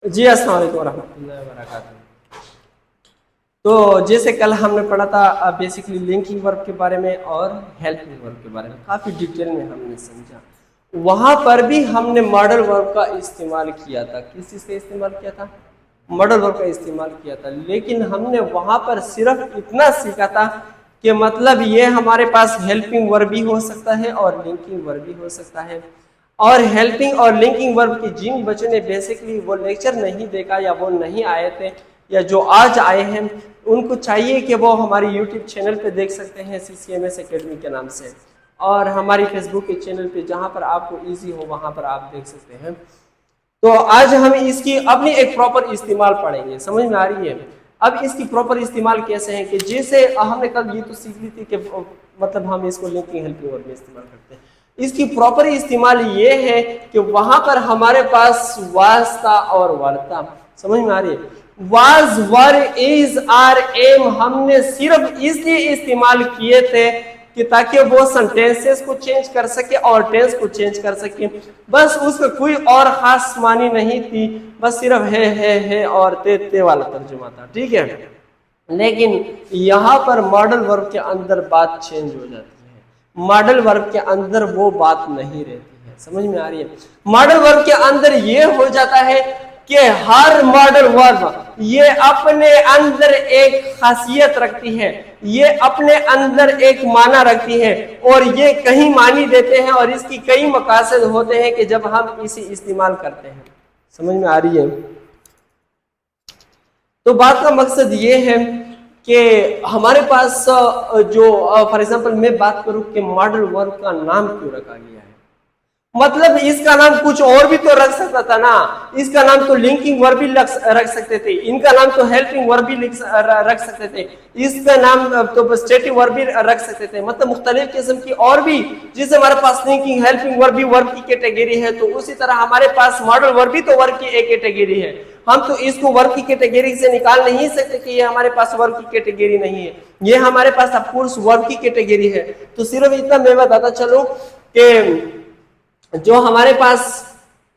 जी अस्सलाम वालेकुम रहमतुल्लाहि व बरकातहू। तो जैसे कल हमने पढ़ा था बेसिकली लिंकिंग वर्ब के बारे में और हेल्पिंग वर्ब के बारे में, काफ़ी डिटेल में हमने समझा। वहाँ पर भी हमने मॉडल वर्ब का इस्तेमाल किया था। किस चीज़ का इस्तेमाल किया था? मॉडल वर्ब का इस्तेमाल किया था। लेकिन हमने वहाँ पर सिर्फ इतना सीखा था कि मतलब ये हमारे पास हेल्पिंग वर्ब भी हो सकता है और लिंकिंग वर्ब भी हो सकता है। और हेल्पिंग और लिंकिंग वर्ब की जिन बच्चों ने बेसिकली वो लेक्चर नहीं देखा या वो नहीं आए थे या जो आज आए हैं, उनको चाहिए कि वो हमारी यूट्यूब चैनल पे देख सकते हैं CCMS एकेडमी के नाम से, और हमारी फेसबुक के चैनल पे जहाँ पर आपको इजी हो वहाँ पर आप देख सकते हैं। तो आज हम इसकी अपनी एक प्रॉपर इस्तेमाल पढ़ेंगे। समझ में आ रही है? अब इसकी प्रॉपर इस्तेमाल कैसे है कि जैसे हमने कल ये तो सीख ली थी कि मतलब हम इसको लिंकिंग हेल्पिंग वर्ब में इस्तेमाल करते हैं। इसकी प्रॉपर इस्तेमाल ये है कि वहां पर हमारे पास वाज था और वर था। समझ में आ रही है? Was, were, is, are, am हमने सिर्फ इसलिए इस्तेमाल किए थे कि ताकि वो सेंटेंसेस को चेंज कर सके और टेंस को चेंज कर सके। बस उसका कोई और खास मानी नहीं थी, बस सिर्फ है और ते वाला तर्जुमा था। ठीक है, लेकिन यहाँ पर मॉडल वर्ब के अंदर बात चेंज हो जाती है। मॉडल वर्ब के अंदर वो बात नहीं रहती है। समझ में आ रही है? मॉडल वर्ब के अंदर ये हो जाता है कि हर मॉडल वर्ब ये अपने अंदर एक खासियत रखती है, ये अपने अंदर एक माना रखती है और ये कहीं मानी देते हैं और इसकी कई मकासद होते हैं कि जब हम इसे इस्तेमाल करते हैं। समझ में आ रही है? तो बात का मकसद ये है कि हमारे पास जो फॉर एग्जांपल मैं बात करूं कि मॉडल वर्ब का नाम क्यों रखा गया है, मतलब इसका नाम कुछ और भी तो रख सकता था ना। इसका नाम तो लिंकिंग वर्ब भी रख सकते थे, इनका नाम तो हेल्पिंग वर्ब भी रख सकते थे, इसका नाम तो स्टेटिव वर्ब भी रख सकते थे। मतलब मुख्तलिफ किस्म की और भी, जिससे हमारे पास लिंकिंग हेल्पिंग वर्ब भी वर्ब की कैटेगरी है, तो उसी तरह हमारे पास मॉडल वर्ब भी तो वर्ब की एक कैटेगरी है। हम तो इसको वर्ब की कैटेगरी से निकाल नहीं सकते कि ये हमारे पास वर्ब की कैटेगरी नहीं है, ये हमारे पास ऑफकोर्स वर्ब की कैटेगरी है। तो सिर्फ इतना मैं बताता चलूं कि जो हमारे पास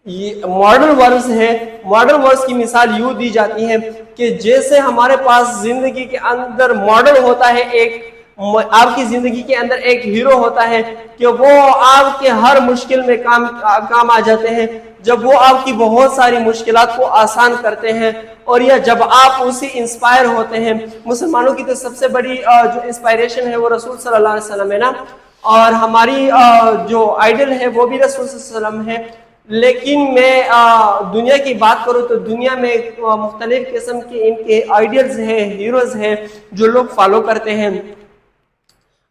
मॉडल वर्ब्स है, मॉडल वर्ब्स की मिसाल यूं दी जाती है कि जैसे हमारे पास जिंदगी के अंदर मॉडल होता है, एक आपकी जिंदगी के अंदर एक हीरो होता है कि वो आपके हर मुश्किल में काम आ जाते हैं, जब वो आपकी बहुत सारी मुश्किलात को आसान करते हैं, और या जब आप उससे इंस्पायर होते हैं। मुसलमानों की तो सबसे बड़ी जो इंस्पायरेशन है वो रसूल सल्लल्लाहु अलैहि वसल्लम है ना, और हमारी जो आइडल है वो भी रसूल सल्लल्लाहु अलैहि वसल्लम है। लेकिन मैं दुनिया की बात करूं तो दुनिया में मुख्तलिफ किस्म के इनके आइडियल्स हैं, हीरोज हैं जो लोग फॉलो करते हैं।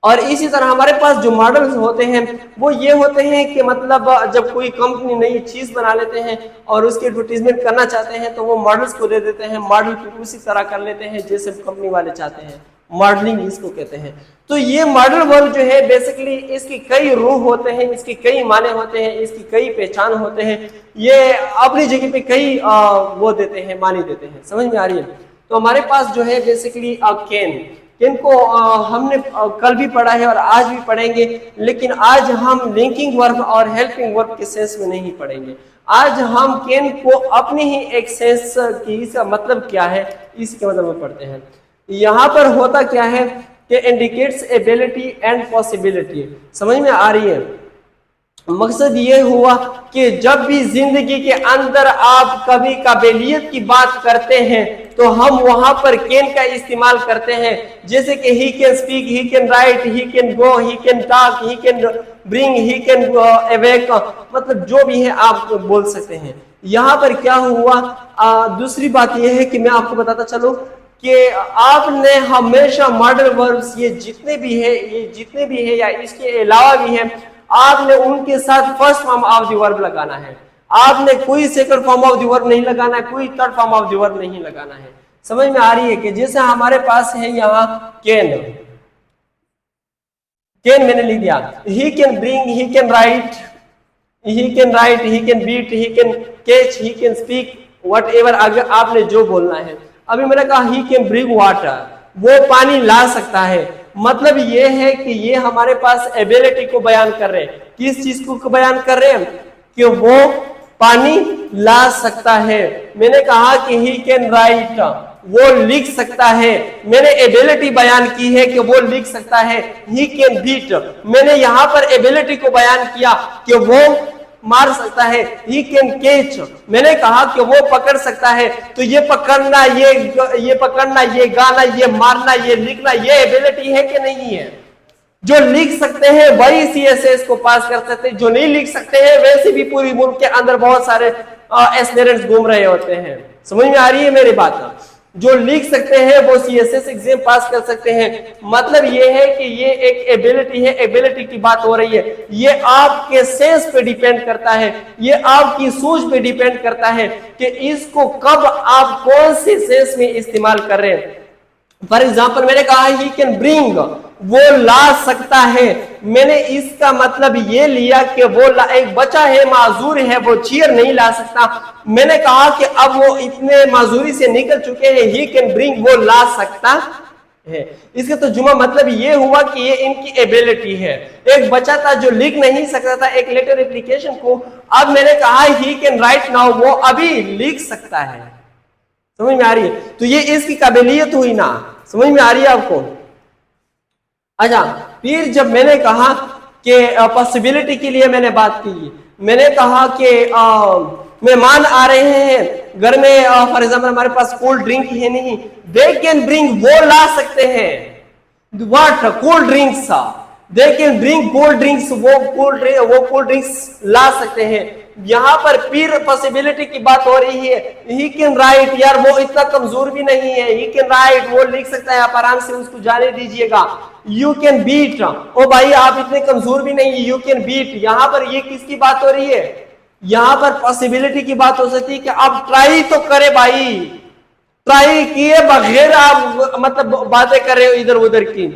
और इसी तरह हमारे पास जो मॉडल्स होते हैं वो ये होते हैं कि मतलब जब कोई कंपनी नई चीज बना लेते हैं और उसकी एडवर्टीजमेंट करना चाहते हैं तो वो मॉडल्स को दे देते हैं, मॉडल को उसी तरह कर लेते हैं जैसे कंपनी वाले चाहते हैं। मॉडलिंग इसको कहते हैं। तो ये मॉडल वर्ब जो है बेसिकली इसकी कई रूह होते हैं, इसकी कई माने होते हैं, इसकी कई पहचान होते हैं, ये अपनी जगह पे कई वो देते हैं, माने देते हैं। समझ में आ रही है? तो हमारे पास जो है बेसिकली केन को हमने कल भी पढ़ा है और आज भी पढ़ेंगे, लेकिन आज हम लिंकिंग वर्ब और हेल्पिंग वर्ब के सेंस में नहीं पढ़ेंगे। आज हम केन को अपनी ही एक सेंस की, इसका मतलब क्या है इसके मतलब में पढ़ते हैं। यहाँ पर होता क्या है कि इंडिकेट्स एबिलिटी एंड पॉसिबिलिटी। समझ में आ रही है? मकसद ये हुआ कि जब भी जिंदगी के अंदर आप कभी काबिलियत की बात करते हैं तो हम वहां पर कैन का इस्तेमाल करते हैं। जैसे कि ही can speak, he can write, he can go, he can talk, he can bring, he can awake, मतलब जो भी है आप बोल सकते हैं। यहाँ पर क्या हुआ, दूसरी बात यह है कि मैं आपको बताता चलूं कि आपने हमेशा मॉडल वर्ब्स ये जितने भी है या इसके अलावा भी है, आपने उनके साथ first form of the verb लगाना है। आपने कोई second form of the verb नहीं लगाना है, कोई third form of the verb नहीं लगाना है। समझ में आ रही है? कि जैसे हमारे पास है यहाँ कैन मैंने लिख दिया, he can bring, he can write, he can beat, he can catch, he can speak, whatever अगर आपने जो बोलना है। अभी मैंने कहा ही कैन ब्रिंग वाटर, वो पानी ला सकता है। मतलब ये है कि ये हमारे पास एबिलिटी को बयान कर रहे हैं। किस चीज को बयान कर रहे हैं? कि वो पानी ला सकता है। मैंने कहा कि ही कैन राइट, वो लिख सकता है। मैंने एबिलिटी बयान की है कि वो लिख सकता है। ही कैन बीट, मैंने यहां पर एबिलिटी को बयान किया कि वो मार सकता है। ही कैन कैच, मैंने कहा कि वो पकड़ सकता है। तो ये पकड़ना, ये पकड़ना, ये गाना, ये मारना, ये लिखना, ये एबिलिटी है कि नहीं है? जो लिख सकते हैं वही सीएसएस को पास कर सकते हैं, जो नहीं लिख सकते हैं वैसे भी पूरी मुल्क के अंदर बहुत सारे एस्पिरेंट्स घूम रहे होते हैं। समझ में आ रही है मेरी बात? जो लिख सकते हैं वो सीएसएस एग्जाम पास कर सकते हैं। मतलब ये है कि ये एक एबिलिटी है, एबिलिटी की बात हो रही है। ये आपके सेंस पे डिपेंड करता है, ये आपकी सोच पे डिपेंड करता है कि इसको कब आप कौन से सेंस में इस्तेमाल कर रहे हैं। फॉर एग्जाम्पल मैंने कहा ही कैन ब्रिंग, वो ला सकता है। मैंने इसका मतलब ये लिया कि वो एक बच्चा है, माजूर है, वो चेयर नहीं ला सकता। मैंने कहा कि अब वो इतने माजूरी से निकल चुके हैं, ही कैन ब्रिंग, वो ला सकता है। इसका तो जुमा मतलब ये हुआ कि ये इनकी एबिलिटी है। एक बच्चा था जो लिख नहीं सकता था एक लेटर एप्लीकेशन को, अब मैंने कहा ही कैन राइट नाउ, वो अभी लिख सकता है। समझ में आ रही है? तो ये इसकी काबिलियत हुई ना। समझ में आ रही है आपको? अच्छा, फिर जब मैंने कहा कि पॉसिबिलिटी के लिए मैंने बात की, मैंने कहा कि मेहमान आ रहे हैं घर में, फॉर एग्जाम्पल हमारे पास कोल्ड ड्रिंक है नहीं, दे कैन ब्रिंग, वो ला सकते हैं। What? Cold drinks, they can bring cold drinks, वो कोल्ड ड्रिंक्स ला सकते हैं। यहां पर फिर पॉसिबिलिटी की बात हो रही है। ही कैन राइट, यार वो इतना कमजोर भी नहीं है, ही कैन राइट, वो लिख सकता है, आप आराम से उसको जाने दीजिएगा। यू कैन बीट, ओ भाई आप इतने कमजोर भी नहीं, यू कैन बीट। यहां पर ये किसकी बात हो रही है? यहां पर पॉसिबिलिटी की बात हो सकती है कि आप ट्राई तो करे भाई, ट्राई किए बगैर आप मतलब बातें कर रहे हो इधर उधर की।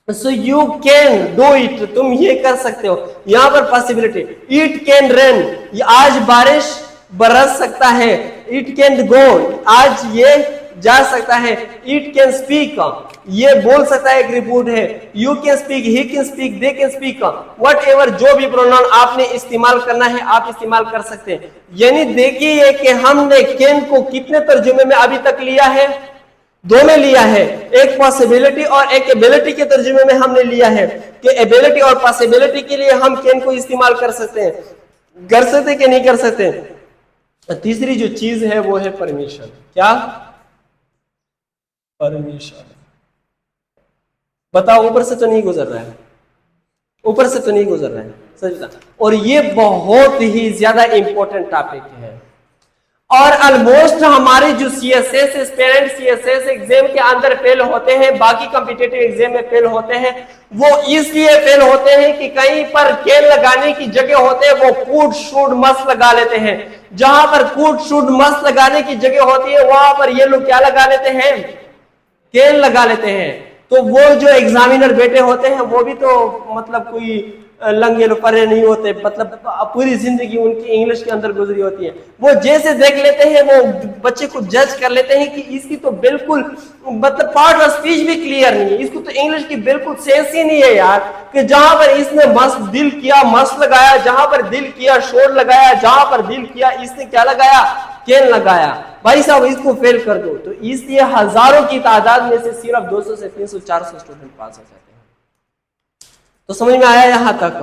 So you can do it, तुम ये कर सकते हो। यहां पर पॉसिबिलिटी, इट कैन रेन, आज बारिश बरस सकता है। इट कैन गो, आज ये जा सकता है। इट कैन स्पीक, ये बोल सकता है, एक रिपोर्ट है। You can speak, he can speak, they can speak, what ever, जो भी प्रोनाउन आपने इस्तेमाल करना है आप इस्तेमाल कर सकते हैं। यानी देखिए कि हमने कैन को कितने तर्जुमे में अभी तक लिया है? दो में लिया है, एक पॉसिबिलिटी और एक एबिलिटी के तर्जुमे में हमने लिया है कि एबिलिटी और पॉसिबिलिटी के लिए हम कैन को इस्तेमाल कर सकते हैं, कर सकते कि नहीं कर सकते। तीसरी जो चीज है वो है परमिशन। क्या? परमिशन। बताओ, ऊपर से तो नहीं गुजर रहा है, ऊपर से तो नहीं गुजर रहा है, सच बता। और ये बहुत ही ज्यादा इंपॉर्टेंट टॉपिक है और ऑलमोस्ट हमारे जो सीएसएस एस्पिरेंट सीएसएस एग्जाम के अंदर फेल होते हैं, बाकी कॉम्पिटिटिव एग्जाम में फेल होते हैं, वो इसलिए फेल होते हैं कि कहीं पर कैन लगाने की जगह होते हैं वो कूट शूट मस्त लगा लेते हैं। जहां पर कूट शूट मस्त लगाने की जगह होती है वहां पर ये लोग क्या लगा लेते हैं? कैन लगा लेते हैं। तो वो जो एग्जामिनर बैठे होते हैं वो भी तो मतलब कोई लंगे लुपरे नहीं होते, मतलब पूरी जिंदगी उनकी इंग्लिश के अंदर गुजरी होती है। वो जैसे देख लेते हैं वो बच्चे को जज कर लेते हैं कि इसकी तो बिल्कुल मतलब पार्ट ऑफ स्पीच भी क्लियर नहीं है, इसको तो इंग्लिश की बिल्कुल सेंस ही नहीं है यार। कि जहां पर इसने मस्त दिल किया मस्त लगाया, जहां पर दिल किया शोर लगाया, जहां पर दिल किया इसने क्या लगाया? कैन लगाया। भाई साहब इसको फेल कर दो। तो इसलिए हजारों की तादाद में से सिर्फ 200 से 300 400 स्टूडेंट पास हो जाते हैं। तो समझ में आया यहां तक?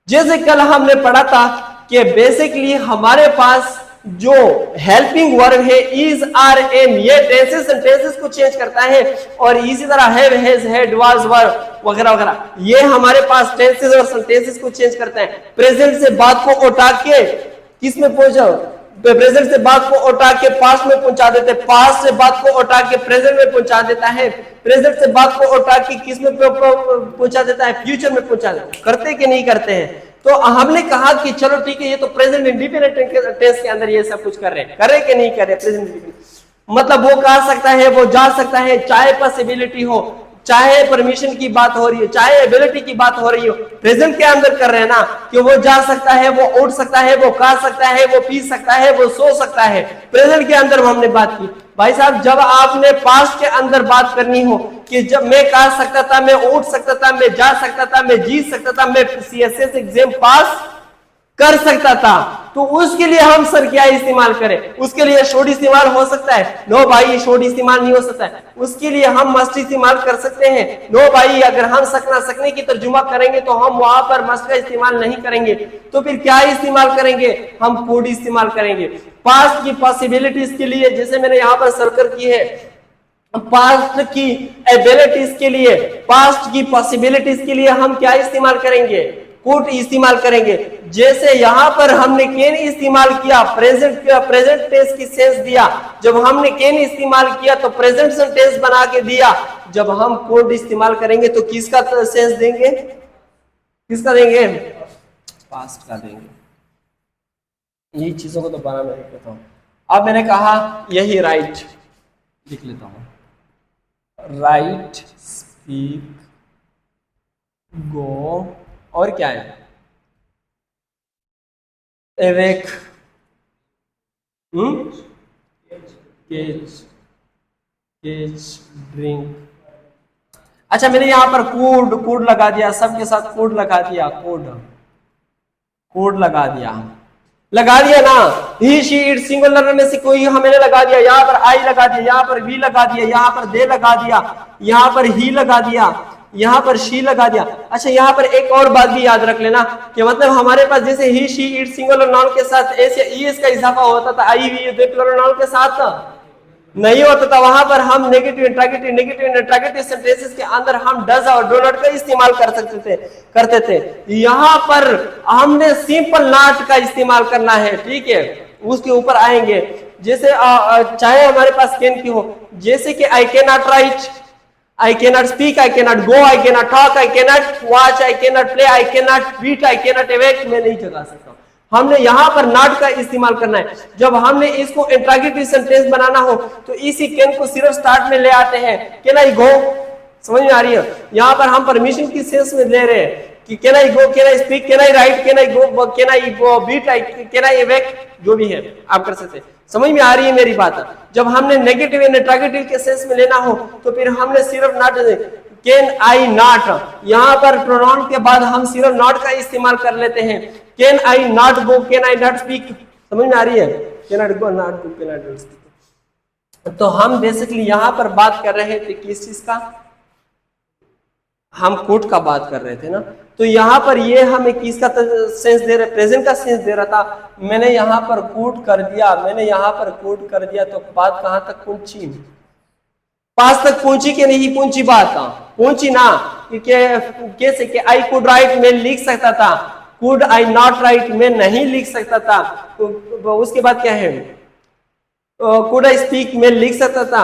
जैसे कल हमने पढ़ा था कि बेसिकली हमारे पास जो हेल्पिंग वर्ब है इज आर एम, ये टेंसेस एंड टेंसेस को चेंज करता है। और इसी तरह हैव हैज हैड वाज वर वगैरह वगैरह, ये हमारे पास टेंसेस और सेंटेंसेस को चेंज करता है। प्रेजेंट से बात को उठा के किस में पहुंचाओ? प्रेजेंट से बात को उठा के पास्ट में पहुंचा देते, पास्ट से बात को उठा के प्रेजेंट में पहुंचा देता है, प्रेजेंट से बात को उठा के किस में पहुंचा देता है? फ्यूचर में पहुंचा देता है। करते कि नहीं करते हैं? तो हमने कहा कि चलो ठीक है, ये तो प्रेजेंट इंडिपेंडेंट टेंस के अंदर ये सब कुछ कर रहे हैं, करे कि नहीं कर रहे? प्रेजेंट मतलब वो कर सकता है, वो जा सकता है, चाहे पॉसिबिलिटी हो, चाहे परमिशन की बात हो रही है, चाहे एबिलिटी की बात हो रही हो, प्रेजेंट के अंदर कर रहे हैं ना कि वो जा सकता है, वो उठ सकता है, वो खा सकता है, वो पी सकता है, वो सो सकता है। प्रेजेंट के अंदर हमने बात की। भाई साहब जब आपने पास्ट के अंदर बात करनी हो कि जब मैं खा सकता था, मैं उठ सकता था, मैं जा सकता था, मैं जीत सकता था, मैं सीएसएस एग्जाम पास कर सकता था, तो उसके लिए हम सर क्या इस्तेमाल करें? उसके लिए शोड इस्तेमाल हो सकता है? नो भाई, शोड इस्तेमाल नहीं हो सकता है। उसके लिए हम मस्ट इस्तेमाल कर सकते हैं? नो भाई, अगर हम सकना सकने की तर्जुमा करेंगे तो हम वहां पर मस्ट का इस्तेमाल नहीं करेंगे, तो फिर क्या इस्तेमाल करेंगे? हम कोड इस्तेमाल करेंगे। पास्ट की पॉसिबिलिटीज के लिए, जैसे मैंने यहाँ पर सर्कल की है, पास्ट की एबिलिटीज के लिए, पास्ट की पॉसिबिलिटीज के लिए हम क्या इस्तेमाल करेंगे? कुड इस्तेमाल करेंगे। जैसे यहां पर हमने कैन इस्तेमाल किया, प्रेजेंट टेंस की सेंस दिया। जब हमने कैन इस्तेमाल किया तो प्रेजेंट टेंस बना के दिया। जब हम कुड इस्तेमाल करेंगे तो किसका सेंस देंगे? किसका देंगे? पास्ट का देंगे। यही चीजों को तो बना मैं लिख लेता हूं। अब मैंने कहा यही राइट लिख लेता हूं, राइट, स्पीक, गो, और क्या है? एवेक, केच, ड्रिंक। अच्छा, मैंने यहां पर कूड लगा दिया, सबके साथ कूड लगा दिया, कूड लगा दिया ना। ही, शी, इट, सिंगुलर में से कोई मैंने लगा दिया। यहाँ पर आई लगा दिया, यहाँ पर वी लगा दिया, यहाँ पर दे लगा दिया, यहाँ पर ही लगा दिया, यहाँ पर शी लगा दिया। अच्छा, यहाँ पर एक और बात भी याद रख लेना कि मतलब हमारे पास जैसे ही, शी, इट सिंगुलर नाउन के साथ ऐसे ईएस का इजाफा होता था, आई, वी, दे प्लूरल नाउन के साथ नहीं होता था। वहां पर हम नेगेटिव इंट्रोगेटिव सेंटेंसेस के अंदर हम डज और डू नॉट का इस्तेमाल करते थे। यहाँ पर हमने सिंपल नॉट का इस्तेमाल करना है, ठीक है, उसके ऊपर आएंगे। जैसे चाहे हमारे पास कैन की हो, जैसे कि I can not right, I cannot speak, I cannot go, I cannot talk, I cannot watch, I cannot play, I cannot beat, I cannot awake, मैं नहीं जगा सकता। हमने यहाँ पर not का इस्तेमाल करना है। जब हमने इसको इंट्रोगेटिव सेंटेंस बनाना हो तो इसी कैन को सिर्फ स्टार्ट में ले आते हैं। कैन आई गो, समझ में आ रही है? यहाँ पर हम परमिशन की सेंस में ले रहे हैं कि can I go, can I speak, can I write, can I go, can I beat, can I awake, जो भी है आप कर सकते हैं। समझ में आ रही है मेरी बात? जब हमने नेगेटिव या इंट्रोगेटिव के सेंस में लेना हो तो फिर हमने सिर्फ नॉट, कैन आई नॉट, यहाँ पर प्रोनाउन के बाद हम सिर्फ नॉट का इस्तेमाल कर लेते हैं। Can I not go, can I not speak, समझ में आ रही है? Can not go, not go, can I not speak. तो हम बेसिकली यहाँ पर बात कर रहे थे किस चीज का? हम कोड का बात कर रहे थे ना। तो यहाँ पर ये हमें किसका सेंस दे रहे? प्रेजेंट का सेंस दे रहा था। मैंने यहाँ पर कोड कर दिया, तो बात कहां तक पहुंची? पास तक पहुंची कि नहीं पहुंची? बात पहुंची ना। कैसे कि आई कुड राइट, मैं लिख सकता था। कुड आई नॉट राइट, मैं नहीं लिख सकता था। तो उसके बाद क्या है? कुड आई स्पीक, मैं लिख सकता था।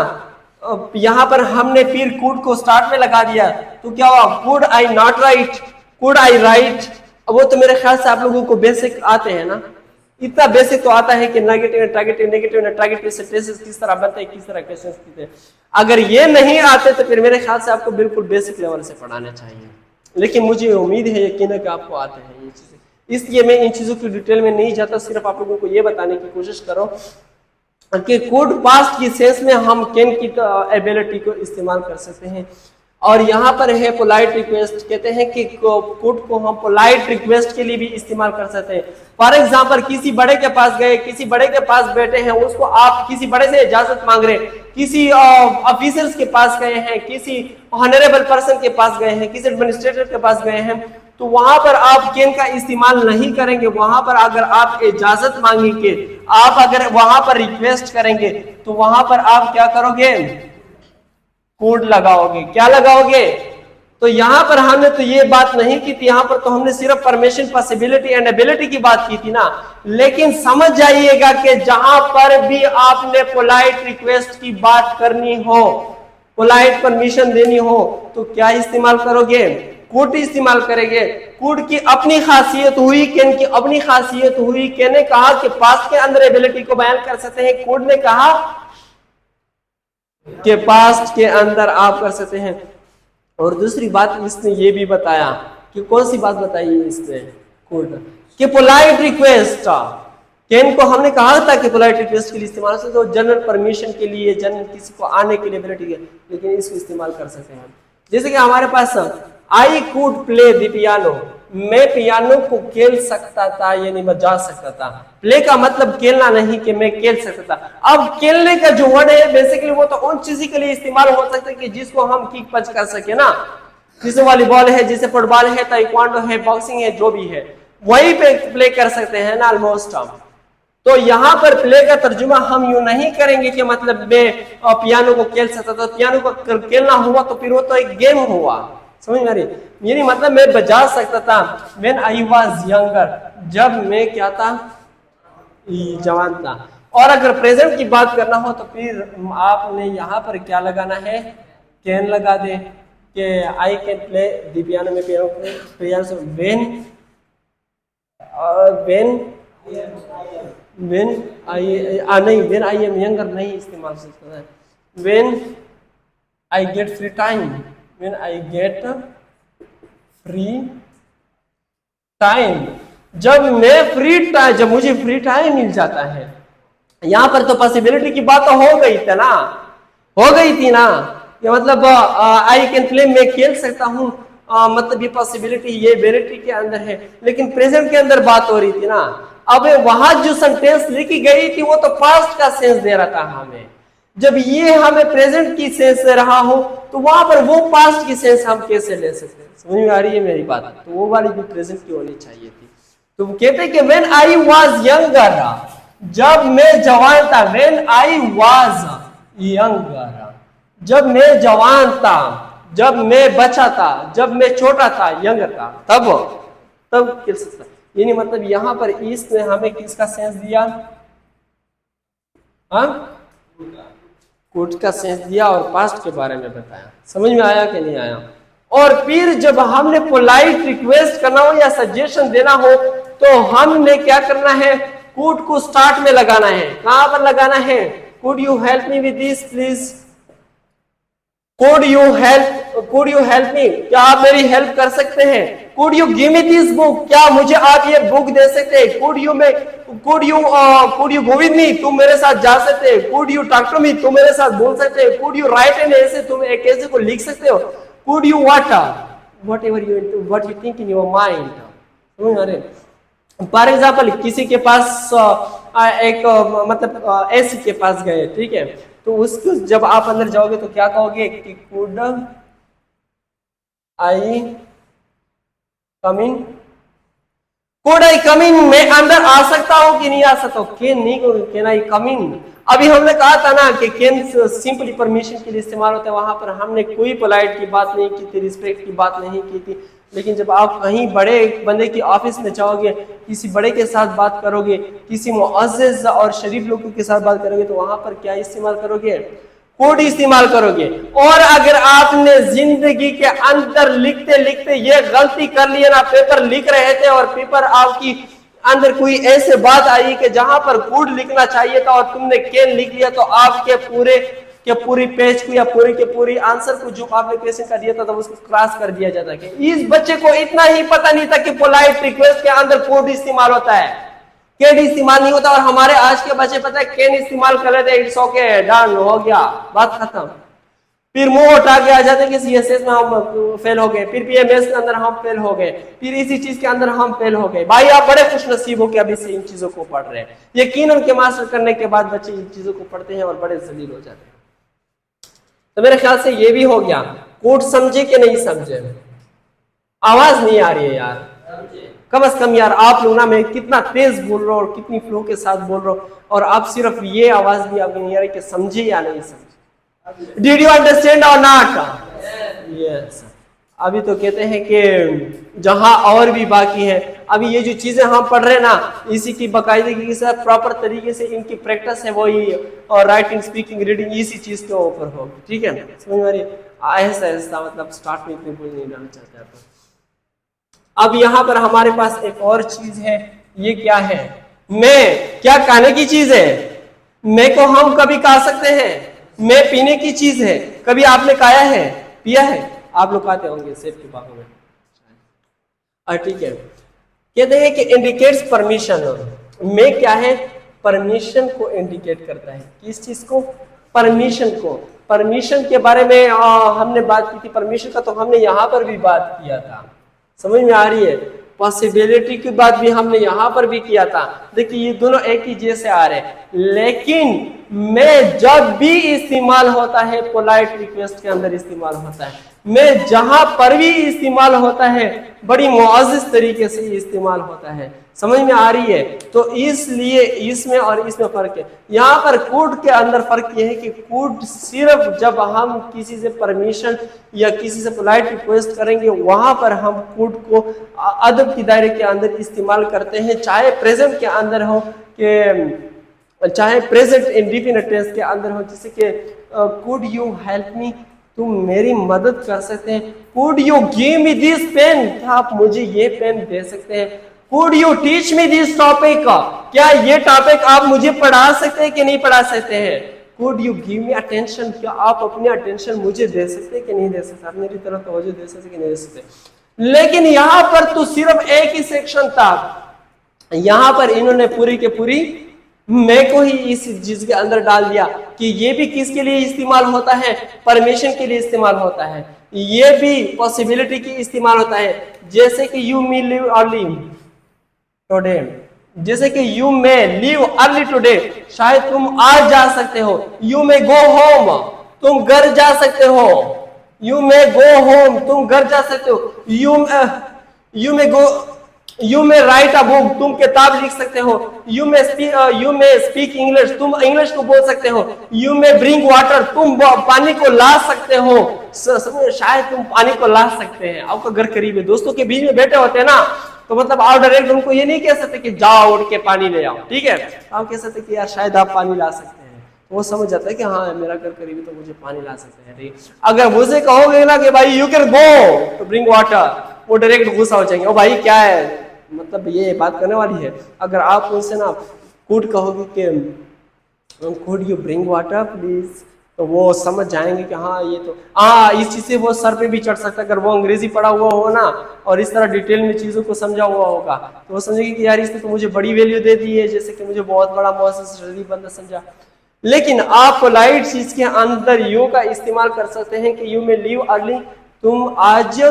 यहाँ पर हमने फिर कुड को स्टार्ट में लगा दिया, तो क्या हुआ? Could I not right, could I right. वो तो मेरे ख्याल से आप लोगों को बेसिक आते हैं ना, इतना बेसिक तो आता है कि नेगेटिव इंट्रोगेटिव सेंटेंसेस किस तरह बनते हैं, किस तरह क्वेश्चंस होते हैं। अगर ये नहीं आते तो फिर मेरे ख्याल से आपको बिल्कुल बेसिक लेवल से पढ़ाना चाहिए। लेकिन मुझे उम्मीद है, यकीन है कि आपको आते हैं ये चीजें, इसलिए मैं इन चीजों की डिटेल में नहीं जाता। सिर्फ आप लोगों को ये बताने की कोशिश करो कि कोड पास्ट की सेंस में हम कैन की एबिलिटी को इस्तेमाल कर सकते हैं। और यहाँ पर है पोलाइट रिक्वेस्ट, कहते हैं कि कोड को हम पोलाइट रिक्वेस्ट के लिए भी इस्तेमाल कर सकते हैं। फॉर एग्जांपल, किसी बड़े के पास गए, किसी बड़े के पास बैठे हैं, उसको आप किसी बड़े से इजाजत मांग रहे हैं, किसी ऑफिसर्स के पास गए हैं, किसी ऑनरेबल पर्सन के पास गए हैं, किसी एडमिनिस्ट्रेटर के पास गए हैं, तो वहां पर आप कैन का इस्तेमाल नहीं करेंगे। वहां पर अगर आप इजाजत मांगेंगे, आप अगर वहां पर रिक्वेस्ट करेंगे, तो वहां पर आप क्या करोगे? कोड लगाओगे। क्या लगाओगे? तो यहां पर हमने तो ये बात नहीं की थी, यहां पर तो हमने सिर्फ परमिशन, पॉसिबिलिटी एंड एबिलिटी की बात की थी ना। लेकिन समझ जाइएगा कि जहां पर भी आपने पोलाइट रिक्वेस्ट की बात करनी हो, पोलाइट परमिशन देनी हो, तो क्या इस्तेमाल करोगे? कोड इस्तेमाल करेंगे। कोड की अपनी खासियत हुई, कैन की अपनी खासियत हुई। कैन ने कहा कि पास्ट के अंदर एबिलिटी को बयान कर सकते हैं, कोड ने कहा कि पास्ट के अंदर आप कर सकते हैं। और दूसरी बात इसने ये भी बताया कि कौन सी बात बताई इसने कोड कि पोलाइट रिक्वेस्ट, कैन को हमने कहा था कि पोलाइट रिक्वेस्ट के लिए इस्तेमाल से तो जनरल परमिशन के लिए, जनरल किसी को आने के लिए एबिलिटी है, लेकिन इसको इस्तेमाल कर सकते हैं। जैसे कि हमारे पास I could play the piano, मैं पियानो को खेल सकता था यानी बजा सकता था। प्ले का मतलब खेलना नहीं कि मैं खेल सकता था। अब खेलने का जो वर्ड है बेसिकली वो तो उन चीज के लिए इस्तेमाल हो सकता है कि जिसको हम किक पंच कर सके ना, जैसे वॉलीबॉल है, जैसे फुटबॉल है, ताइक्वांडो है, बॉक्सिंग है, जो भी है वही पे प्ले कर सकते हैं ना ऑलमोस्ट हम। तो यहाँ पर प्ले का तर्जुमा हम यूं नहीं करेंगे कि मतलब मैं पियानो को खेल सकता था। पियानो को खेलना हुआ तो फिर वो तो एक गेम हुआ, समझ में आ रही? यानी मतलब मैं बजा सकता था व्हेन आई वाज यंगर, जब मैं क्या था, जवान था। और अगर प्रेजेंट की बात करना हो तो फिर आपने यहाँ पर क्या लगाना है, कैन लगा दे कि I can play the piano में पियानो व्हेन नहीं व्हेन आई एम यंगर नहीं इस्तेमाल सकता है। When I get free time, when I get free time, जब मैं फ्री टाइम, जब मुझे फ्री टाइम मिल जाता है। यहां पर तो पॉसिबिलिटी की बात तो हो गई थी ना, हो गई थी ना, ये मतलब आई कैन प्ले मैं खेल सकता हूं, मतलब ये पॉसिबिलिटी ये वेरिटी के अंदर है, लेकिन प्रेजेंट के अंदर बात हो रही थी ना। अब वहां जो सेंटेंस लिखी गई थी वो तो पास्ट का सेंस दे रहा था हमें, जब ये हमें प्रेजेंट की सेंस दे रहा हो तो वहां पर वो पास्ट की सेंस हम कैसे ले सकते हैं? समझ में आ रही है मेरी बात? तो वो वाली भी प्रेजेंट की होनी चाहिए थी। तो वो कहते हैं कि व्हेन आई वाज यंगर, जब मैं जवान था, व्हेन आई वाज यंगर, जब मैं जवान था, जब मैं बच्चा था, जब मैं छोटा था, यंगर था, तब खेल सकता। यानी मतलब यहां पर इसने हमें किसका सेंस दिया? कुड का सेंस दिया और पास्ट के बारे में बताया। समझ में आया कि नहीं आया? और फिर जब हमने पोलाइट रिक्वेस्ट करना हो या सजेशन देना हो तो हमने क्या करना है? कुड को स्टार्ट में लगाना है। कहां पर लगाना है? Could you help me with this please, could you help me, क्या आप मेरी हेल्प कर सकते हैं? Could you give me this book, क्या मुझे आप ये बुक दे सकते हैं? Could you go with me, तुम मेरे साथ जा सकते हैं? Could you talk to me, तुम मेरे साथ बोल सकते हैं? Could you write an essay, तुम एक ऐसे को लिख सकते हो? Could you what you think in your mind. For example किसी के पास एक मतलब ऐसी के पास गए, ठीक है, तो उसको जब आप अंदर जाओगे तो क्या कहोगे कि could I come in, could I कम इन, मैं अंदर आ सकता हूं कि नहीं आ सकता हूं? कैन नहीं कहोगे, कैन आई कम इन। अभी हमने कहा था ना कि कैन सिंपली परमिशन के लिए इस्तेमाल होता है, वहां पर हमने कोई पोलाइट की बात नहीं की थी, रिस्पेक्ट की बात नहीं की थी। लेकिन जब आप कहीं बड़े बंदे की ऑफिस में जाओगे, किसी बड़े के साथ बात करोगे, किसी मुअज़्ज़िज़ और शरीफ लोगों के साथ बात करोगे, तो वहां पर क्या इस्तेमाल करोगे? कोड इस्तेमाल करोगे। और अगर आपने जिंदगी के अंदर लिखते लिखते ये गलती कर ली ना, पेपर लिख रहे थे और पेपर आपकी अंदर कोई ऐसे बात आई कि जहां पर कोड लिखना चाहिए था और तुमने कैन लिख लिया, तो आपके पूरी पेज को या पूरी के पूरी आंसर को जो आपने क्वेश्चन का दिया था तो उसको क्रॉस कर दिया जाता है। इस बच्चे को इतना ही पता नहीं था कि पोलाइट रिक्वेस्ट के अंदर कोड इस्तेमाल होता है, कैन इस्तेमाल नहीं होता। और हमारे आज के बच्चे पता है कैन इस्तेमाल कर लेते, इट्स ओके, डन, हो गया, बात खत्म। फिर मुंह उठा के आ जाते कि सीएसएस में हम फेल हो गए, फिर पीएमएस के अंदर हम फेल हो गए, फिर इसी चीज के अंदर हम फेल हो गए। भाई आप बड़े खुश नसीब हो कि अभी से इन चीजों को पढ़ रहे हैं। यकीनन के मास्टर करने के बाद बच्चे इन चीजों को पढ़ते हैं और बड़े जलील हो जाते हैं। तो मेरे ख्याल से ये भी हो गया। कोड समझे कि नहीं समझे? आवाज नहीं आ रही है यार, कम से कम यार आप लोग ना, मैं कितना तेज बोल रहा हूँ और कितनी फ्लो के साथ बोल रहा हूँ, और आप सिर्फ ये आवाज भी आपकी नहीं आ रही कि समझे या नहीं समझे। डिड यू अंडरस्टैंड और नॉट? यस। अभी तो कहते हैं कि जहां और भी बाकी है, अभी ये जो चीजें हम पढ़ रहे हैं ना, इसी की बाकायदगी के साथ प्रॉपर तरीके से इनकी प्रैक्टिस है वही, और राइटिंग, स्पीकिंग, रीडिंग इसी चीज के ऊपर होगी, ठीक है? समझ में आ रही? आहिस्ता आहिस्ता, मतलब स्टार्ट में इतनी बोल नहीं डालना चाहते आप। अब यहां पर हमारे पास एक और चीज है, ये क्या है? मैं क्या खाने की चीज है? मैं को हम कभी खा सकते हैं। मैं पीने की चीज है, कभी आपने खाया है, पिया है? आप लोग खाते होंगे सेब के बागों में, ठीक है। कहते हैं कि इंडिकेट्स परमिशन। मैं क्या है? परमिशन को इंडिकेट करता है। किस चीज को? परमिशन को। परमिशन के बारे में हमने बात की थी, परमिशन का तो हमने यहां पर भी बात किया था। समझ में आ रही है? पॉसिबिलिटी की बात भी हमने यहां पर भी किया था। देखिए ये दोनों एक ही जैसे आ रहे हैं, लेकिन मैं जब भी इस्तेमाल होता है पोलाइट रिक्वेस्ट के अंदर इस्तेमाल होता है, मैं जहां पर भी इस्तेमाल होता है बड़ी मुआजिज तरीके से इस्तेमाल होता है। समझ में आ रही है? तो इसलिए इसमें और इसमें फर्क है। यहाँ पर कूड के अंदर फर्क यह है कि कूड सिर्फ जब हम किसी से परमिशन या किसी से पोलाइट रिक्वेस्ट करेंगे वहां पर हम कूड को अदब के दायरे के अंदर इस्तेमाल करते हैं, चाहे प्रेजेंट के अंदर हो कि चाहे प्रेजेंट इंडिफिनिट टेंस के अंदर हो। जैसे कि कुड यू हेल्प मी, तुम मेरी मदद कर सकते हैं। Could you give me this pen, क्या आप मुझे ये पेन दे सकते हैं। Could you teach me this topic, क्या ये टॉपिक आप मुझे पढ़ा सकते हैं कि नहीं पढ़ा सकते हैं। Could you give me attention, क्या आप अपनी अटेंशन मुझे दे सकते हैं कि नहीं दे सकते, आप मेरी तरफ तवज्जो दे सकते कि नहीं दे सकते। लेकिन यहां पर तो सिर्फ एक ही सेक्शन था, यहां पर इन्होंने पूरी के पूरी मैं को ही इस चीज के अंदर डाल दिया कि ये भी किसके लिए इस्तेमाल होता है, परमिशन के लिए इस्तेमाल होता है, ये भी पॉसिबिलिटी की इस्तेमाल होता है। जैसे कि you may live early today, जैसे कि you may live early today, शायद तुम आज जा सकते हो। यू मे गो होम, तुम घर जा सकते हो। यू मे गो होम, तुम घर जा सकते हो। You may go, you may right a book, तुम किताब लिख सकते हो। यू मे स्पीक इंग्लिश, तुम इंग्लिश को बोल सकते हो। यू मे ब्रिंग वाटर, तुम पानी को ला सकते हो। शायद तुम पानी को ला सकते हैं। आपका घर करीब है, दोस्तों के बीच में बैठे होते हैं ना, तो मतलब आप डायरेक्ट उनको ये नहीं कह सकते कि जाओ उठ के पानी ले आओ, ठीक है। आप कह सकते कि यार शायद आप पानी ला सकते हैं, वो समझ जाता है कि हाँ मेरा घर करीब है तो मुझे पानी ला सकते हैं, ठीक। अगर मुझे कहोगे ना कि भाई you can go to bring water, वो डायरेक्ट गुस्सा हो जाएंगे, ओ भाई क्या है, मतलब ये बात करने वाली है। अगर आप उनसे ना कुड कहोगे कि could you bring water please, तो वो समझ जाएंगे कि हाँ ये तो इस चीज से वो सर पे भी चढ़ सकता है। अगर वो अंग्रेजी पढ़ा हुआ हो ना और इस तरह डिटेल में चीजों को समझा हुआ होगा तो वो समझेगी कि यार इसने तो मुझे बड़ी वैल्यू दे दी है, जैसे कि मुझे बहुत बड़ा मुअस्सिस बंदा समझा। लेकिन आप पोलाइट चीज के अंदर यू का इस्तेमाल कर सकते हैं कि यू मे लीव अर्ली, तुम आज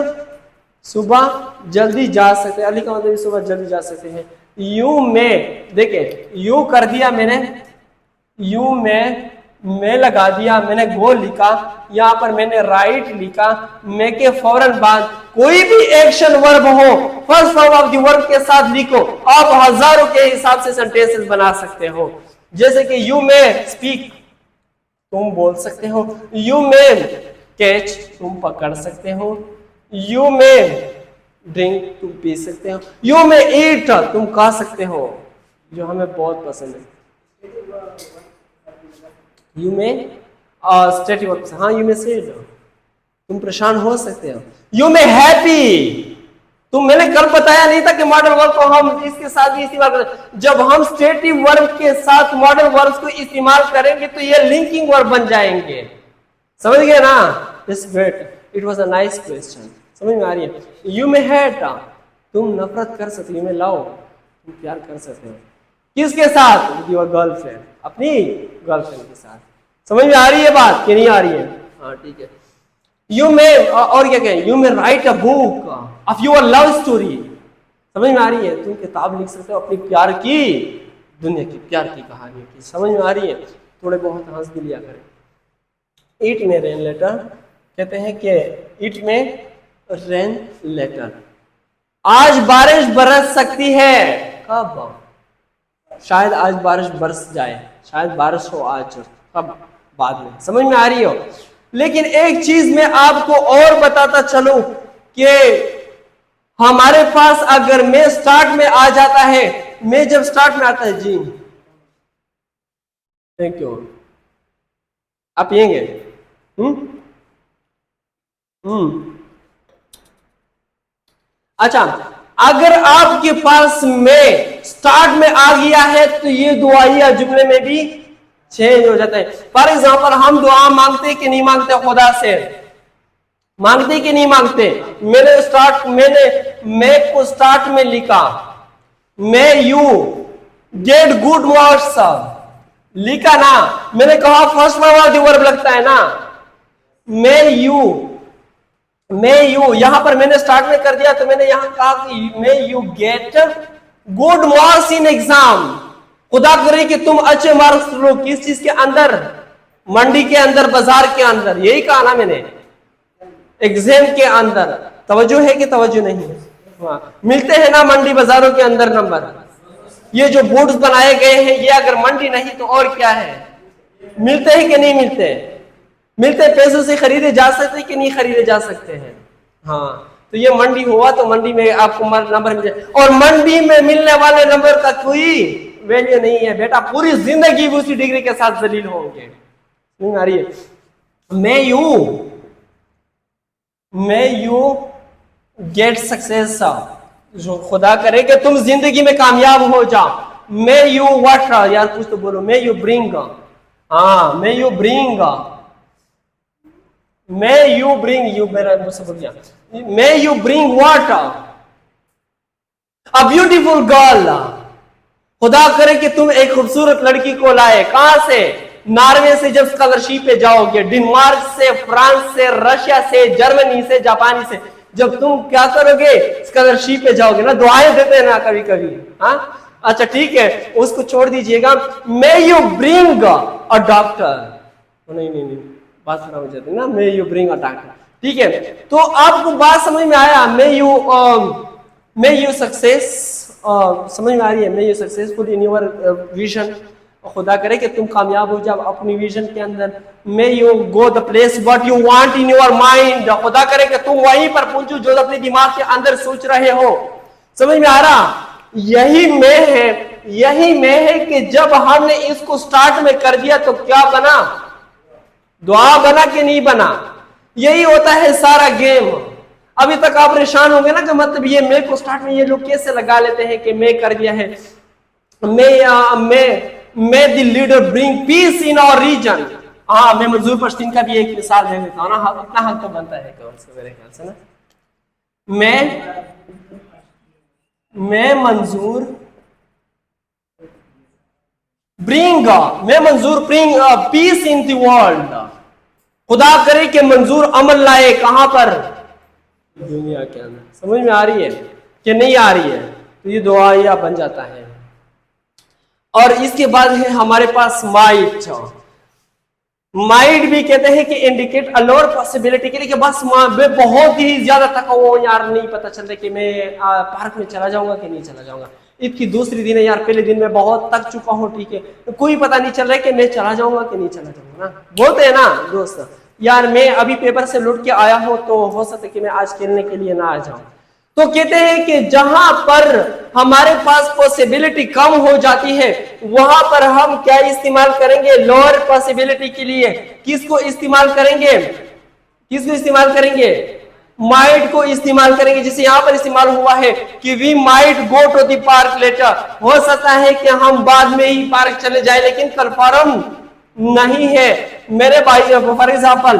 सुबह जल्दी जा सकते हैं। अर्ली का मतलब सुबह जल्दी जा सकते हैं। यू में देखिए यू कर दिया मैंने, यू में मैं लगा दिया, मैंने गो लिखा, यहां पर मैंने राइट लिखा। मैं के फौरन बाद कोई भी एक्शन वर्ब हो first form of the verb के साथ लिखो, आप हजारों के हिसाब से सेंटेंसेस बना सकते हो। जैसे कि यू में स्पीक, तुम बोल सकते हो। यू में कैच, तुम पकड़ सकते हो। यू में ड्रिंक, तुम पी सकते हो। यू में ईट, तुम खा सकते हो, जो हमें बहुत पसंद है। यू में स्टेटिव वर्ब, हाँ यू में सैड, तुम परेशान हो सकते हो। यू में हैप्पी, तुम, मैंने कल बताया नहीं था कि मॉडल वर्ब को हम इसके साथ भी इस्तेमाल करें। जब हम स्टेटिव वर्ब के साथ मॉडल वर्ब्स को इस्तेमाल करेंगे तो ये लिंकिंग वर्ब बन जाएंगे। समझ गए ना? It's great, it was a nice question. समझ में आ रही है? यू में हेट, तुम नफरत कर सकते हो। यू में लव, तुम प्यार कर सकते हो। किसके साथ? विद योर गर्लफ्रेंड, अपनी गर्लफ्रेंड के साथ। समझ में आ रही है बात कि नहीं आ रही है? हाँ ठीक है। यू में और क्या कहें, यू में right a book of your love story. समझ में आ रही है? तुम किताब लिख सकते हो अपनी प्यार की, दुनिया की प्यार की कहानी की। समझ में आ रही है? थोड़े बहुत हंस भी लिया करें। इट में रेन लेटर, कहते हैं कि इट में रेन लेटर, आज बारिश बरस सकती है। कब? शायद आज बारिश बरस जाए, शायद बारिश हो आज, कब? बाद में। समझ में आ रही हो? लेकिन एक चीज मैं आपको और बताता चलूं कि हमारे पास अगर मैं स्टार्ट में आ जाता है, मैं जब स्टार्ट में आता है, जी थैंक यू, आप पिएंगे? अच्छा, अगर आपके पास में स्टार्ट में आ गया है तो ये दुआइया जुमले में भी चेंज हो जाता है। फॉर एग्जाम्पल, हम दुआ मांगते कि नहीं मांगते? खुदा से मांगते कि नहीं मांगते? मैं को स्टार्ट में लिखा, मैं यू गेट गुड मार्क्स लिखा ना, मैंने कहा first form of the verb लगता है ना। मैं यू मे यू, यहां पर मैंने स्टार्ट में कर दिया तो मैंने यहां कहा कि may you get good marks in exam. खुदा करे कि तुम अच्छे मार्क्स लो। किस चीज के अंदर? मंडी के अंदर, बाजार के अंदर, यही कहा ना मैंने, एग्जाम के अंदर। तवज्जो है कि तवज्जो नहीं? मिलते हैं ना मंडी बाजारों के अंदर नंबर। ये जो बोर्ड्स बनाए गए हैं, ये अगर मंडी नहीं तो और क्या है? मिलते हैं कि नहीं मिलते? मिलते, पैसों से खरीदे जा सकते कि नहीं खरीदे जा सकते हैं? हाँ, तो ये मंडी हुआ तो मंडी में आपको नंबर मिल जाए। और मंडी में मिलने वाले नंबर का कोई वैल्यू नहीं है बेटा, पूरी जिंदगी उसी डिग्री के साथ जलील होंगे। नहीं आ रही है? मे यू गेट सक्सेस, जो खुदा करे कि तुम जिंदगी में कामयाब हो जाओ। मे यू व्हाट, यार कुछ तो बोलो। मे यू ब्रिंग, हाँ may you bring, may you bring, you मेरा मुझसे बोल गया। May you bring what, a beautiful girl, खुदा करे कि तुम एक खूबसूरत लड़की को लाए। कहां से? नॉर्वे से जब स्कॉलरशिप पे जाओगे, डेनमार्क से, फ्रांस से, रशिया से, जर्मनी से, जापानी से, जब तुम क्या करोगे? स्कॉलरशिप पे जाओगे ना, दुआएं देते हैं ना कभी कभी। हाँ अच्छा ठीक है, उसको छोड़ दीजिएगा। May you bring a doctor, नहीं बात खराब हो जाती है ना। May you bring a doctor, ठीक है। तो आपको बात समझ में आया? मे यू सक्सेस, समझ में आ रही है? May you successful in your vision, खुदा करे कि तुम कामयाब हो जाओ अपनी विजन के अंदर। May you go the place what you want in your mind, खुदा करे कि तुम वहीं पर पहुंचो जो अपने दिमाग के अंदर सोच रहे हो। समझ में आ रहा? यही मैं है, यही मैं है कि जब हमने इसको स्टार्ट में कर दिया तो क्या बना? दुआ बना कि नहीं बना? यही होता है सारा गेम। अभी तक आप परेशान होंगे ना कि मतलब ये मैं को स्टार्ट में ये लोग कैसे लगा लेते हैं कि मैं कर दिया है। May the leader bring peace in our region. हाँ, मैं मंजूर पश्तीन का भी एक मिसाल दे देता हूँ ना, इतना हक तो बनता है मेरे ख्याल से ना। मैं मंजूर bring peace in the world. खुदा करे कि मंजूर अमल लाए कहां पर? दुनिया के अंदर। समझ में आ रही है कि नहीं आ रही है? तो ये दुआया बन जाता है। और इसके बाद है हमारे पास माइट भी कहते हैं कि इंडिकेट अ लोअर पॉसिबिलिटी के लिए, कि बस मैं बहुत ही ज्यादा थका हुआ यार, नहीं पता चल रहा कि मैं पार्क में चला जाऊंगा कि नहीं चला जाऊंगा। ईद की दूसरी दिन है यार, पहले दिन में बहुत थक चुका हूँ, ठीक है, तो कोई पता नहीं चल रहा है कि मैं चला जाऊंगा कि नहीं चला जाऊंगा ना। बोलते हैं ना दोस्त, यार मैं अभी पेपर से लौट के आया हूं तो हो सकता है कि मैं आज खेलने के लिए ना आ जाऊं। तो कहते हैं कि जहां पर हमारे पास पॉसिबिलिटी कम हो जाती है वहां पर हम क्या इस्तेमाल करेंगे? लोअर पॉसिबिलिटी के लिए किसको इस्तेमाल करेंगे? किसको इस्तेमाल करेंगे? माइट को इस्तेमाल करेंगे। जैसे यहां पर इस्तेमाल हुआ है कि we might go to the park later. हो सकता है कि हम बाद में ही पार्क चले जाए, लेकिन कंफर्म नहीं है। मेरे भाई फॉर एग्जाम्पल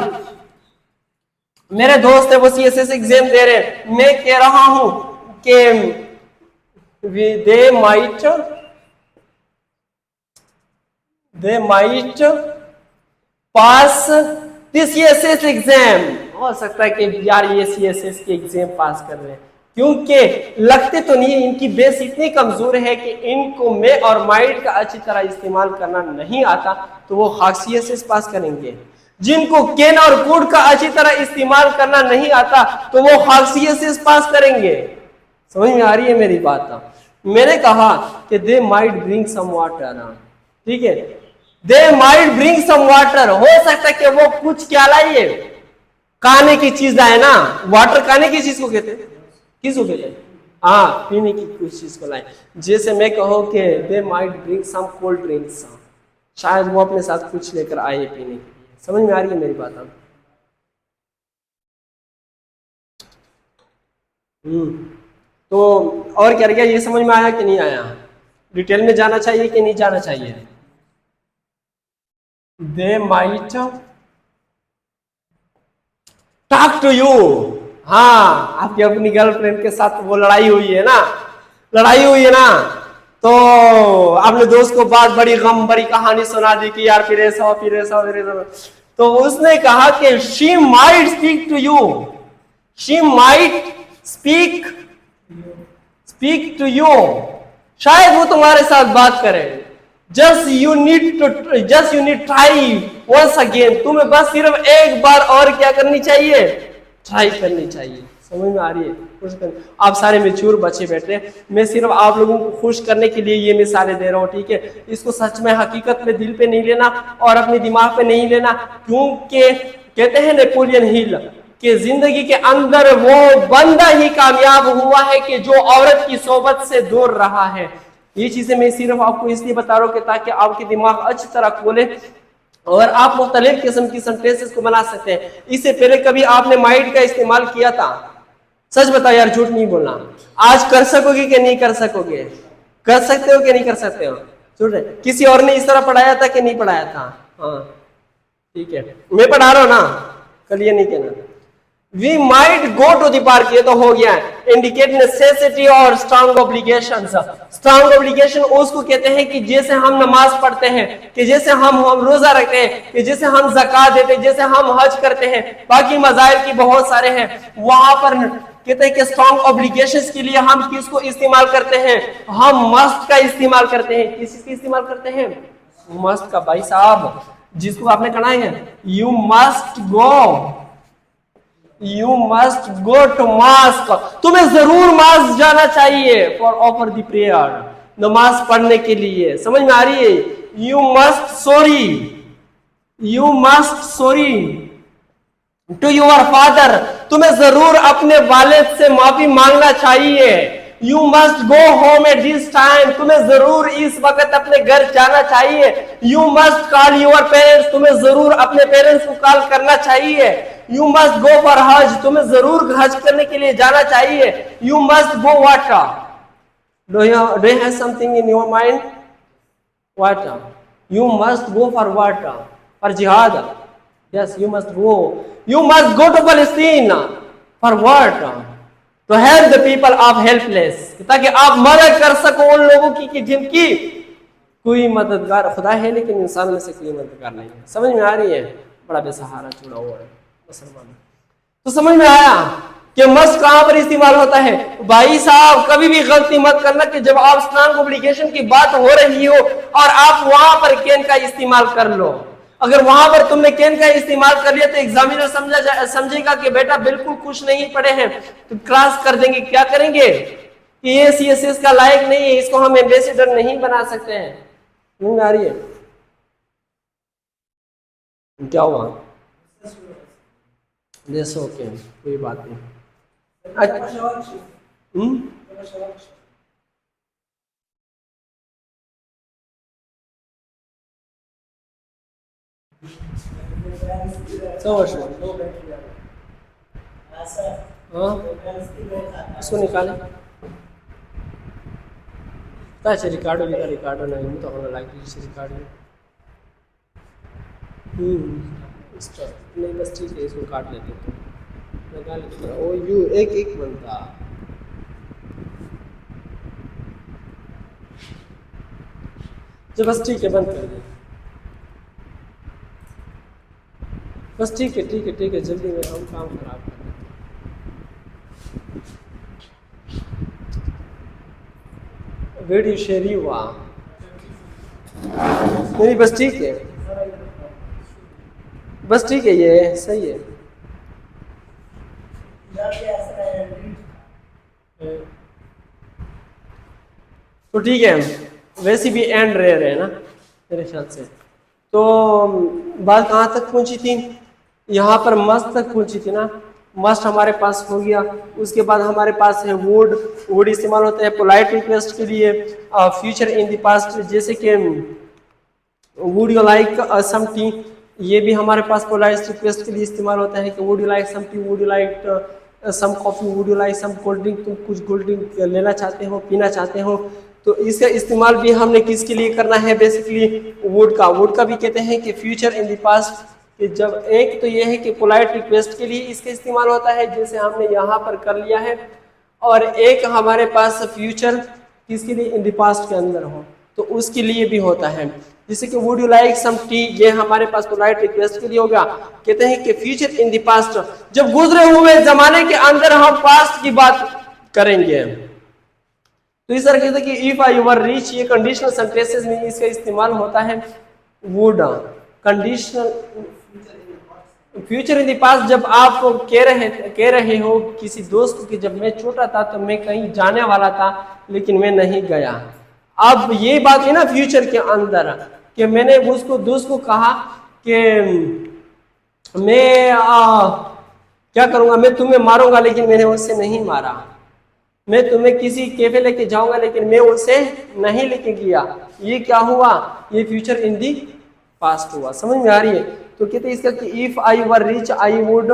मेरे दोस्त है वो CSS एग्जाम दे रहे, मैं कह रहा हूं कि they might pass this CSS exam. हो सकता है कि यार ये CSS के एग्जाम पास कर रहे हैं, क्योंकि लगते तो नहीं, इनकी बेस इतनी कमजोर है कि इनको में और माइट का अच्छी तरह इस्तेमाल करना नहीं आता, तो वो खास CSS पास करेंगे। जिनको केन और कोड का अच्छी तरह इस्तेमाल करना नहीं आता तो वो खास CSS पास करेंगे। समझ में आ रही है मेरी बात? मैंने कहा कि they might bring some water, ठीक है, they might bring some water. हो सकता है कि वो कुछ क्या लाइए, खाने की चीज लाए ना। वाटर खाने की चीज को कहते हैं, किसको कहते हैं? हाँ, पीने की कुछ चीज को लाए। जैसे मैं कहूँ कि they might bring some cold drinks, शायद वो अपने साथ कुछ लेकर आए पीने के लिए। समझ में आ रही है मेरी बात? तो और क्या गया, ये समझ में आया कि नहीं आया? डिटेल में जाना चाहिए कि नहीं जाना चाहिए? They might talk to you. हाँ, आपकी अपनी गर्लफ्रेंड के साथ वो लड़ाई हुई है ना, तो आपने दोस्त को बात बड़ी गम भरी कहानी सुना दी कि यार फिर ऐसा। तो उसने कहा कि she might speak to you, she might speak to you, शायद वो तुम्हारे साथ बात करे। Just you need try once again, तुम्हें बस सिर्फ एक बार और क्या करनी चाहिए, ट्राई करनी चाहिए। समझ में आ रही है? आप सारे मैच्योर बच्चे बैठे हैं, मैं सिर्फ आप लोगों को खुश करने के लिए ये मिसालें दे रहा हूँ, ठीक है। इसको सच में हकीकत में दिल पे नहीं लेना और अपने दिमाग पे नहीं लेना, क्योंकि कहते हैं नेपोलियन हिल कि जिंदगी के अंदर वो बंदा ही कामयाब हुआ है कि जो औरत की सोबत से दूर रहा है। ये चीजें मैं सिर्फ आपको इसलिए बता रहा हूँ कि ताकि आपके दिमाग अच्छी तरह खोले और आप मुख्तलिफ किस्म की सेंटेंसेस को बना सकते हैं। इससे पहले कभी आपने माइट का इस्तेमाल किया था? सच बताओ यार, झूठ नहीं बोलना। आज कर सकोगे कि नहीं कर सकोगे? कर सकते हो कि नहीं कर सकते हो? झूठ है। किसी और ने इस तरह पढ़ाया था कि नहीं पढ़ाया था? हाँ ठीक है, मैं पढ़ा रहा हूं ना, कल ये नहीं कहना। We might go to the park, ये तो हो गया है। Indicate necessity और strong obligations। Strong obligation उसको कहते हैं कि जैसे हम नमाज पढ़ते हैं, कि जैसे हम रोजा रखते हैं, कि जैसे हम ज़कात देते हैं, जैसे हम हज करते हैं, बाकी मज़ाहिर की बहुत सारे हैं। वहां पर कहते हैं कि स्ट्रॉन्ग ऑब्लिगेशंस के लिए हम किसको इस्तेमाल करते हैं? हम मस्ट का इस्तेमाल करते हैं। किस चीज का इस्तेमाल करते हैं? मस्ट का। भाई साहब जिसको आपने कहा है you must go to mask, तुम्हें जरूर मास्क जाना चाहिए फॉर ऑफर द प्रेयर, नमाज पढ़ने के लिए। समझ में आ रही है? You must sorry to your father, तुम्हें जरूर अपने वालिद से माफी मांगना चाहिए। You must go home at this time, तुम्हें जरूर इस वक्त अपने घर जाना चाहिए। You must call your parents, तुम्हें जरूर अपने पेरेंट्स को कॉल करना चाहिए। यू मस्ट गो फॉर हज, तुम्हें जरूर हज करने के लिए जाना चाहिए। You must go water, do you have something in your mind? Water, you must go for water, for जिहाद। Yes, you must go. You must go to Palestine for what? To help the people of helpless, ताकि आप मदद कर सको उन लोगों की जिनकी कोई मददगार, खुदा है लेकिन इंसान में से कोई मददगार नहीं है। समझ में आ रही है? बड़ा बेसहारा छुड़ा हुआ है मुसलमान। तो समझ में आया कि मस्ट कहां पर इस्तेमाल होता है? भाई साहब कभी भी गलती मत करना कि जब आप स्ट्रॉन्ग ऑब्लिगेशन की बात हो रही हो और आप वहां पर कैन का इस्तेमाल कर लो। अगर वहां पर तुमने कैन का इस्तेमाल कर लिया तो एग्जामिनर समझेगा कि बेटा बिल्कुल कुछ नहीं पढ़े हैं, तो क्लास कर देंगे। क्या करेंगे कि ये CSS का लायक नहीं है, इसको हम एम्बेसडर नहीं बना सकते हैं। नहीं आ रही है? क्या हुआ? ओके कोई बात नहीं। इसको निकाले रिकॉर्ड नहीं तो होना लाइक रिकॉर्ड नहीं, बस ठीक है, इसको काट लेते लगा लेते। ओ यू एक बनता जो, बस ठीक है, बंद कर दे। बस ठीक है जल्दी में हम काम खराब कर वीडियो शेयर ही हुआ नहीं। बस ठीक है ये सही है। तो ठीक है, वैसे भी एंड रह रहे हैं ना मेरे ख्याल से। तो बात कहाँ तक पहुंची थी? यहाँ पर मस्ट तक पहुंची थी ना। मस्ट हमारे पास हो गया। उसके बाद हमारे पास है वुड इस्तेमाल होता है पोलाइट रिक्वेस्ट के लिए। फ्यूचर इन द पास्ट, जैसे कि would you like some tea, ये भी हमारे पास पोलाइट रिक्वेस्ट के लिए इस्तेमाल होता है कि would you like some tea, would you like some coffee, would you like some cold drink, तुम कुछ कोल्ड ड्रिंक लेना चाहते हो, पीना चाहते हो। तो इसका इस्तेमाल भी हमने किसके लिए करना है? बेसिकली वुड का भी कहते हैं कि फ्यूचर इन द पास्ट, कि जब एक तो ये है कि पोलाइट रिक्वेस्ट के लिए इसका इस्तेमाल होता है जैसे हमने यहाँ पर कर लिया है, और एक हमारे पास फ्यूचर किसके लिए? इन द पास्ट के अंदर हो, तो उसके लिए भी होता है। जैसे कि would you like some tea, ये हमारे पास पोलाइट रिक्वेस्ट के लिए हो गया। कहते हैं कि फ्यूचर इन द पास्ट, जब गुजरे हुए जमाने के अंदर हम पास्ट की बात करेंगे। तो इस तरह कहते हैं कि इफ आई वर रिच, ये कंडीशनल सेंटेंसेस में इसका इस्तेमाल होता है। Would conditional future in the past, जब आप कह रहे हो किसी दोस्त को कि जब मैं छोटा था तो मैं कहीं जाने वाला था लेकिन मैं नहीं गया। अब ये बात है ना फ्यूचर के अंदर कि मैंने उसको दोस्त को कहा कि मैं क्या करूंगा, मैं तुम्हें मारूंगा लेकिन मैंने उससे नहीं मारा। मैं तुम्हें किसी कैफे लेके जाऊंगा लेकिन मैं उसे नहीं लेके गया। ये क्या हुआ, ये फ्यूचर इन दी पास्ट हुआ। समझ में आ रही है? तो कहते हैं इसका कि if I were rich I would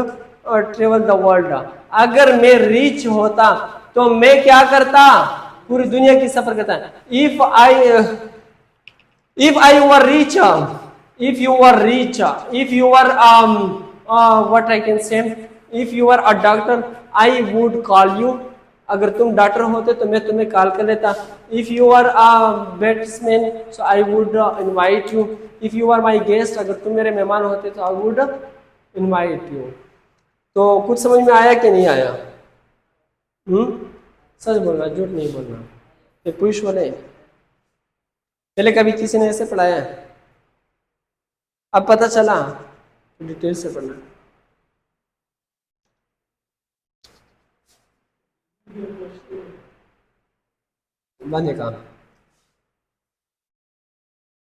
travel the world, अगर मैं रिच होता तो मैं क्या करता, पूरी दुनिया की सफर करता। If I were rich, if you were rich, if you were what I can say, if you were a doctor I would call you, अगर तुम डॉक्टर होते तो मैं तुम्हें कॉल कर लेता। If you are a batsman so I would invite you, if you are my guest, अगर तुम मेरे मेहमान होते तो आई वुड इनवाइट यू। तो कुछ समझ में आया कि नहीं आया? सच बोलना, झूठ नहीं बोलना। ये पुरुष वाले पहले कभी किसी ने ऐसे पढ़ाया है? अब पता चला, डिटेल से पढ़ना। बंद है काम।